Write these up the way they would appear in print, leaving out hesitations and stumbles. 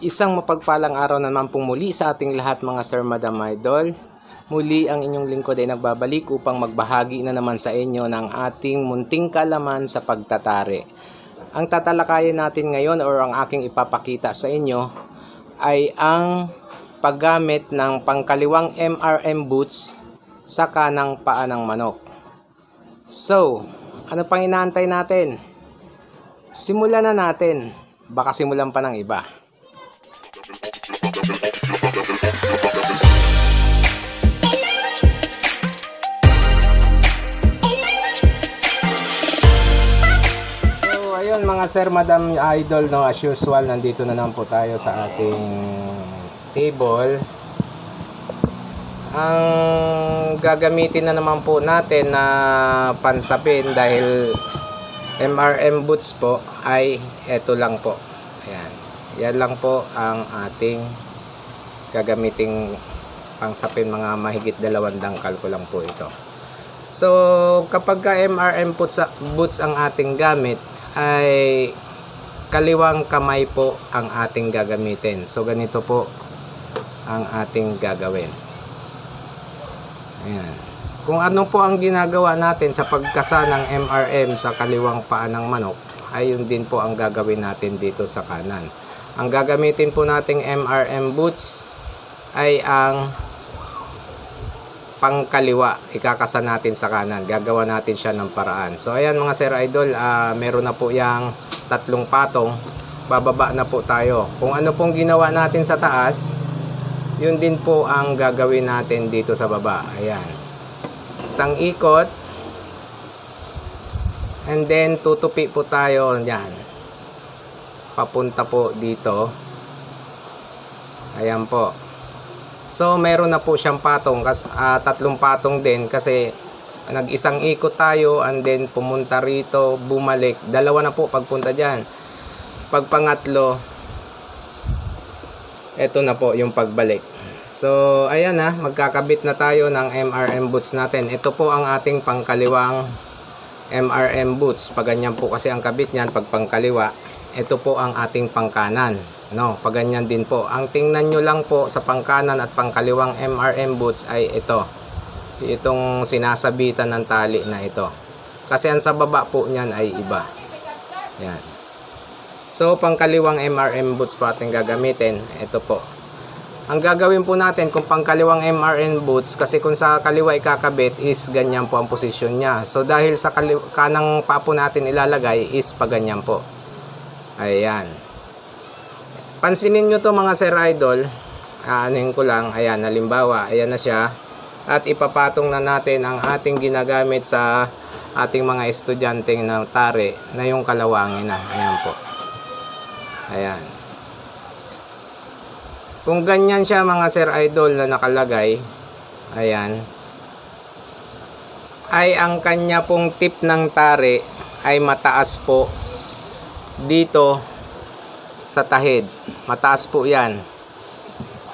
Isang mapagpalang araw naman pong muli sa ating lahat mga Sir, Madam, Idol. Muli ang inyong lingkod ay nagbabalik upang magbahagi na naman sa inyo ng ating munting kalaman sa pagtatari. Ang tatalakayin natin ngayon or ang aking ipapakita sa inyo ay ang paggamit ng pangkaliwang MRM boots sa kanang paa ng manok. So, ano pang inaantay natin? Simulan na natin. Baka simulan pa ng iba. So ayun mga Sir, Madam, Idol, no, as usual nandito na naman po tayo sa ating table. Ang gagamitin na naman po natin na pansapin dahil MRM boots po ay eto lang po. Ayan. Yan lang po ang ating gagamiting pangsapin, mga mahigit 2 dangkal ko lang po ito. So kapag ka MRM boots ang ating gamit ay kaliwang kamay po ang ating gagamitin. So ganito po ang ating gagawin. Ayan. Kung ano po ang ginagawa natin sa pagkasa ng MRM sa kaliwang paa ng manok, ay yun din po ang gagawin natin dito sa kanan. Ang gagamitin po nating MRM boots ay ang pangkaliwa. Ikakasa natin sa kanan. Gagawa natin siya ng paraan. So ayan mga Sir Idol, meron na po yung 3 patong. Bababa na po tayo. Kung ano pong ginawa natin sa taas, yun din po ang gagawin natin dito sa baba. Ayan. Isang ikot. And then tutupi po tayo. Yan. Papunta po dito. Ayan po. So meron na po siyang patong. 3 patong din kasi nag-isang ikot tayo and then pumunta rito, bumalik. 2 na po pagpunta dyan. Pag pangatlo, eto na po yung pagbalik. So ayan na, magkakabit na tayo ng MRM boots natin. Ito po ang ating pangkaliwang MRM boots. Pag ganyan po kasi ang kabit niyan pag pangkaliwa. Ito po ang ating pangkanan. No, pag ganyan din po. Ang tingnan nyo lang po sa pangkanan at pangkaliwang MRM boots ay ito. Itong sinasabitan ng tali na ito. Kasi ang sa baba po niyan ay iba. Yan. So pangkaliwang MRM boots po ating gagamitin. Ito po. Ang gagawin po natin kung pangkaliwang MRM boots, kasi kung sa kaliwa ikakabit is ganyan po ang posisyon niya. So dahil sa kanang paa po natin ilalagay is pag ganyan po. Ayan. Pansinin nyo to mga Sir Idol. Anuhin ko lang. Ayan, halimbawa. Ayan na siya. At ipapatong na natin ang ating ginagamit sa ating mga estudyanteng na tari na yung kalawangin na. Ayan po. Ayan. Kung ganyan siya mga Sir Idol na nakalagay, ayan, ay ang kanya pong tip ng tari ay mataas po dito sa tahid. Mataas po yan.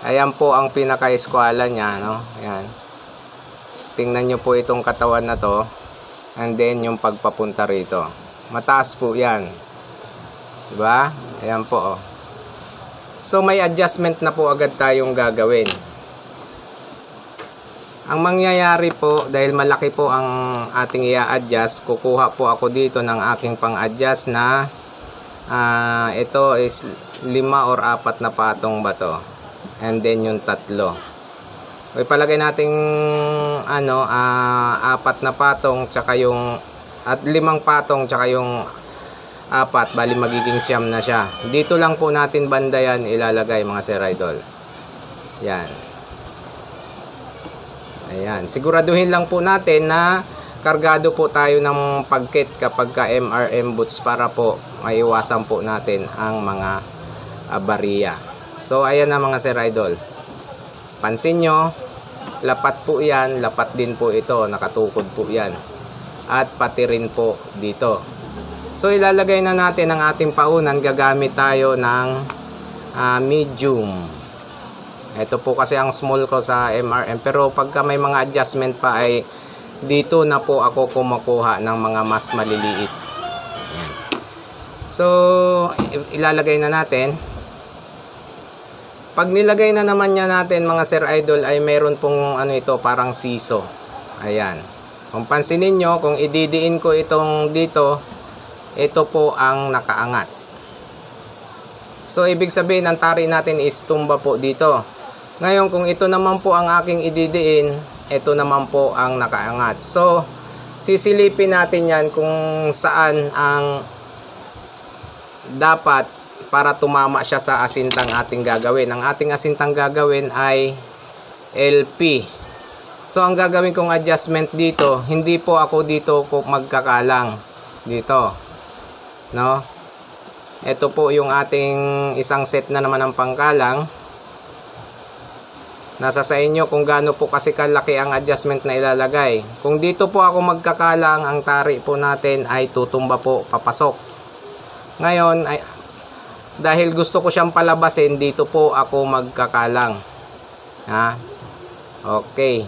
Ayan po ang pinaka-eskwala niya, no? Ayan. Tingnan nyo po itong katawan na to. And then yung pagpapunta rito. Mataas po yan. Diba? Ayan po, oh. So may adjustment na po agad tayong gagawin. Ang mangyayari po, dahil malaki po ang ating i-adjust, kukuha po ako dito ng aking pang-adjust na ito is 5 or 4 na patong ba to. And then yung 3. Ipalagay natin 4 na patong tsaka yung at 5 patong tsaka yung 4, bali magiging 9 na siya. Dito lang po natin banda yan ilalagay mga Sir Idol. Yan. Ayan. Siguraduhin lang po natin na kargado po tayo ng pagkit kapag ka MRM boots para po maiwasan po natin ang mga bariya. So ayan na mga Sir Idol. Pansin nyo, lapat po yan, lapat din po ito, nakatukod po yan. At pati rin po dito. So ilalagay na natin ang ating paunan, gagamit tayo ng medium. Ito po kasi ang small ko sa MRM, pero pagka may mga adjustment pa ay dito na po ako kumukuha ng mga mas maliliit. Ayan. So ilalagay na natin. Pag nilagay na naman niya natin mga Sir Idol ay meron pong ano ito, parang siso. Ayan. Kung pansinin nyo, kung ididiin ko itong dito, ito po ang nakaangat. So ibig sabihin ang tari natin is tumba po dito. Ngayon kung ito naman po ang aking ididiin, ito naman po ang nakaangat. So sisilipin natin yan kung saan ang dapat para tumama siya sa asintang ating gagawin. Ang ating asintang gagawin ay LP. So ang gagawin kong adjustment dito, hindi po ako dito magkakalang dito, no? Ito po yung ating isang set na naman ng pangkalang. Nasa sa inyo kung gaano po kasi kalaki ang adjustment na ilalagay. Kung dito po ako magkakalang, ang tari po natin ay tutumba po papasok. Ngayon ay dahil gusto ko siyang palabasin, dito po ako magkakalang. Ha? Okay.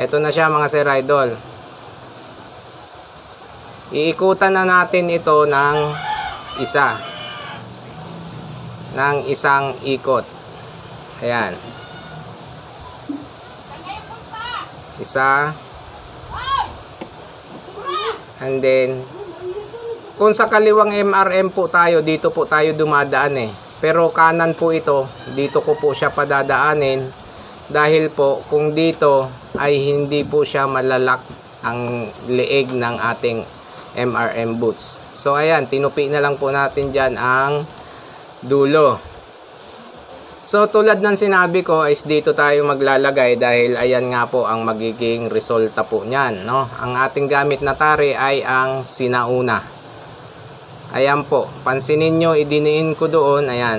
Ito na siya mga Sir Idol. Iikutan na natin ito ng isa. Ng isang ikot. Ayan. Isa. And then kung sa kaliwang MRM po tayo, dito po tayo dumadaan eh. Pero kanan po ito, dito ko po siya padadaanin. Dahil po, kung dito ay hindi po siya malalak ang leeg ng ating MRM boots. So ayan, tinupi na lang po natin dyan ang dulo. So tulad ng sinabi ko, is dito tayo maglalagay dahil ayan nga po ang magiging resulta po niyan, no? Ang ating gamit na tari ay ang sinauna. Ayan po, pansinin nyo, idiniin ko doon, ayan,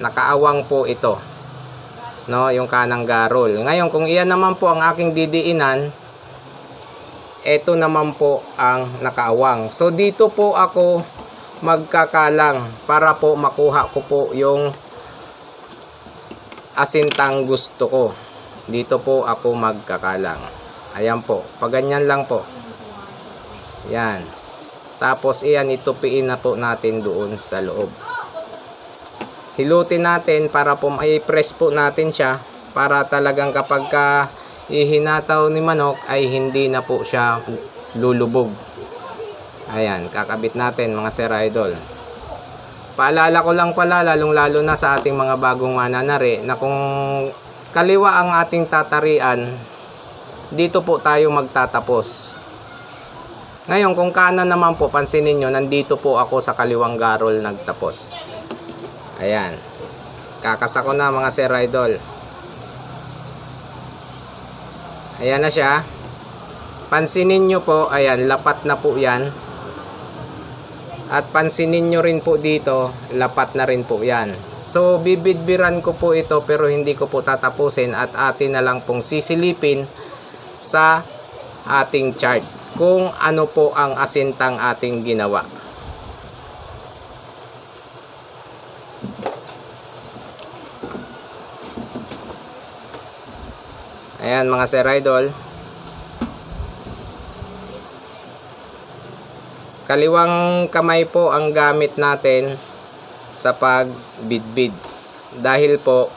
nakaawang po ito, no, yung kanang garol. Ngayon, kung iyan naman po ang aking didiinan, ito naman po ang nakaawang. So, dito po ako magkakalang para po makuha ko po yung asintang gusto ko. Dito po ako magkakalang. Ayan po, paganyan lang po. Ayan. Tapos iyan, itupiin na po natin doon sa loob. Hilutin natin para po i-press po natin siya para talagang kapag ihinataw ni manok ay hindi na po siya lulubog. Ayan, kakabit natin mga Sir Idol. Paalala ko lang pala, lalong-lalo na sa ating mga bagong mananari, na kung kaliwa ang ating tatarian, dito po tayo magtatapos. Ngayon, kung kanan naman po, pansinin nyo, nandito po ako sa kaliwang garol nagtapos. Ayan. Kakasa ko na mga Sir Idol. Ayan na siya. Pansinin nyo po, ayan, lapat na po yan. At pansinin nyo rin po dito, lapat na rin po yan. So, bibidbiran ko po ito pero hindi ko po tatapusin at atin na lang pong sisilipin sa ating chart kung ano po ang asintang ating ginawa. Ayan mga Sir Idol. Kaliwang kamay po ang gamit natin sa pagbidbid. Dahil po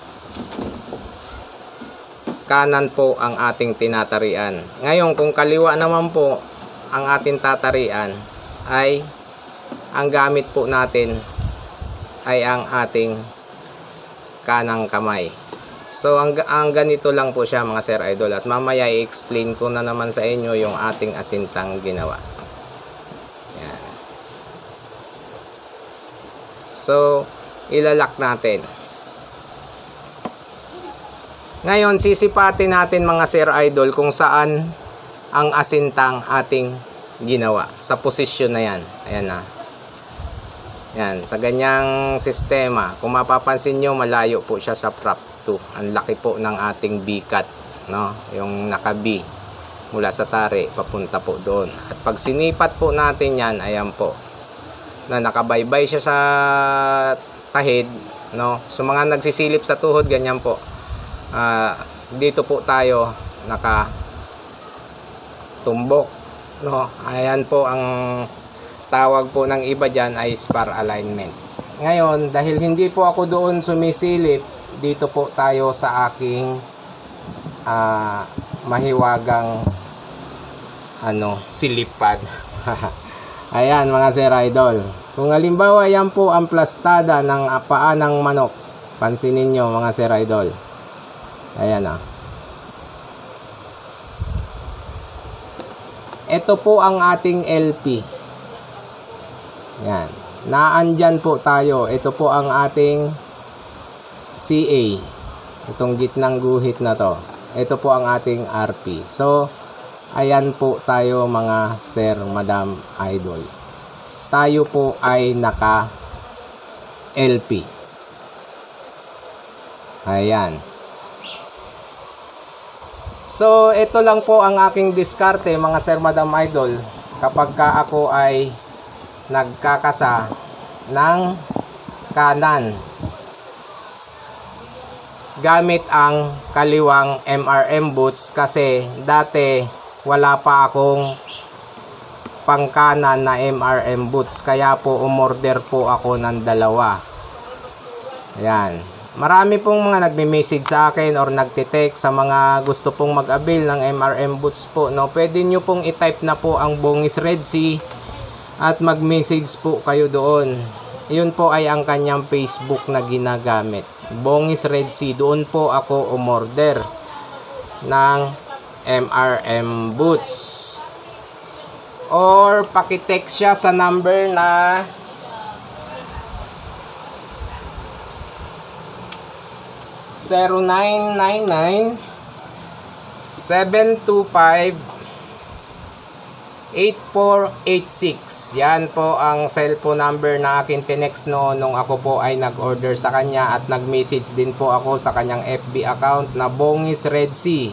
kanan po ang ating tinatarian. Ngayon kung kaliwa naman po ang ating tatarian, ay ang gamit po natin ay ang ating kanang kamay. So ang ganito lang po siya mga Sir Idol, at mamaya i-explain ko na naman sa inyo yung ating asintang ginawa. Yan. So ilalak natin. Ngayon sisipatin natin mga Sir Idol kung saan ang asintang ating ginawa sa posisyon na yan. Ayan na. Yan, sa ganyang sistema, kung mapapansin nyo, malayo po siya sa prop 2. Ang laki po ng ating bikat, no? Yung naka-B mula sa tari papunta po doon. At pag sinipat po natin yan, ayan po, na nakabaybay siya sa tahid, no? So mga nagsisilip sa tuhod, ganyan po. Dito po tayo tumbok, no? Ayan po ang tawag po ng iba dyan ay spar alignment. Ngayon, dahil hindi po ako doon sumisilip, dito po tayo sa aking mahiwagang silipad. Ayan mga Sir Idol. Kung halimbawa yan po ang plastada ng paa ng manok. Pansinin nyo mga Sir Idol. Ayan Ito po ang ating LP. Yan. Naandyan po tayo. Ito po ang ating CA. Itong gitnang guhit na to. Ito po ang ating RP. So, ayan po tayo mga Sir, Madam, Idol. Tayo po ay naka LP. Ayan. So, ito lang po ang aking diskarte mga Sir, Madam, Idol kapag ka ako ay nagkakasa ng kanan gamit ang kaliwang MRM boots kasi dati wala pa akong pangkanan na MRM boots kaya po umorder po ako ng dalawa. Ayan. Marami pong mga nagme-message sa akin or nagte-text sa mga gusto pong mag-avail ng MRM boots po, no? Pwede nyo pong i-type na po ang Bongis Red Sea at mag-message po kayo doon. Yun po ay ang kanyang Facebook na ginagamit. Bongis Red Sea. Doon po ako umorder ng MRM boots. Or pakitext siya sa number na 0999-725-8486. Yan po ang cellphone number na akin tinext noon nung ako po ay nag-order sa kanya at nag-message din po ako sa kanyang FB account na Bongis Red Sea.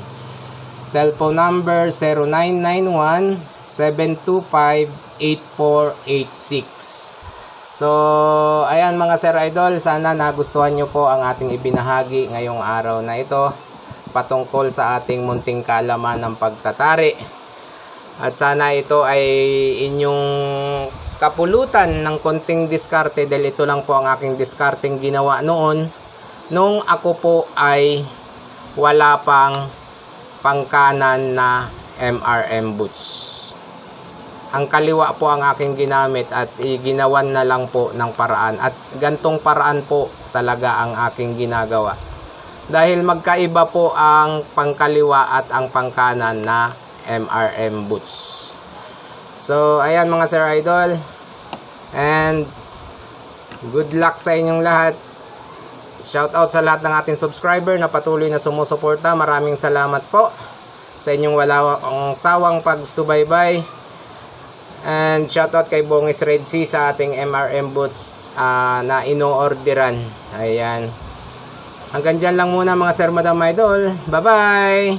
Cellphone number 0991-725-8486. So, ayan mga Sir Idol, sana nagustuhan nyo po ang ating ibinahagi ngayong araw na ito patungkol sa ating munting kaalaman ng pagtatari. At sana ito ay inyong kapulutan ng konting diskarte dahil ito lang po ang aking diskarteng ginawa noon nung ako po ay wala pang pangkanan na MRM boots. Ang kaliwa po ang aking ginamit at ginawan na lang po ng paraan. At gantong paraan po talaga ang aking ginagawa. Dahil magkaiba po ang pangkaliwa at ang pangkanan na MRM boots. So, ayan mga Sir Idol. And good luck sa inyong lahat. Shout out sa lahat ng ating subscriber na patuloy na sumusuporta. Maraming salamat po sa inyong walang sawang pagsubaybay. And shoutout kay Bongis Red Sea sa ating MRM boots na ino-orderan. Ayan. Hanggang dyan lang muna mga Sir, Madam, Idol. Bye-bye!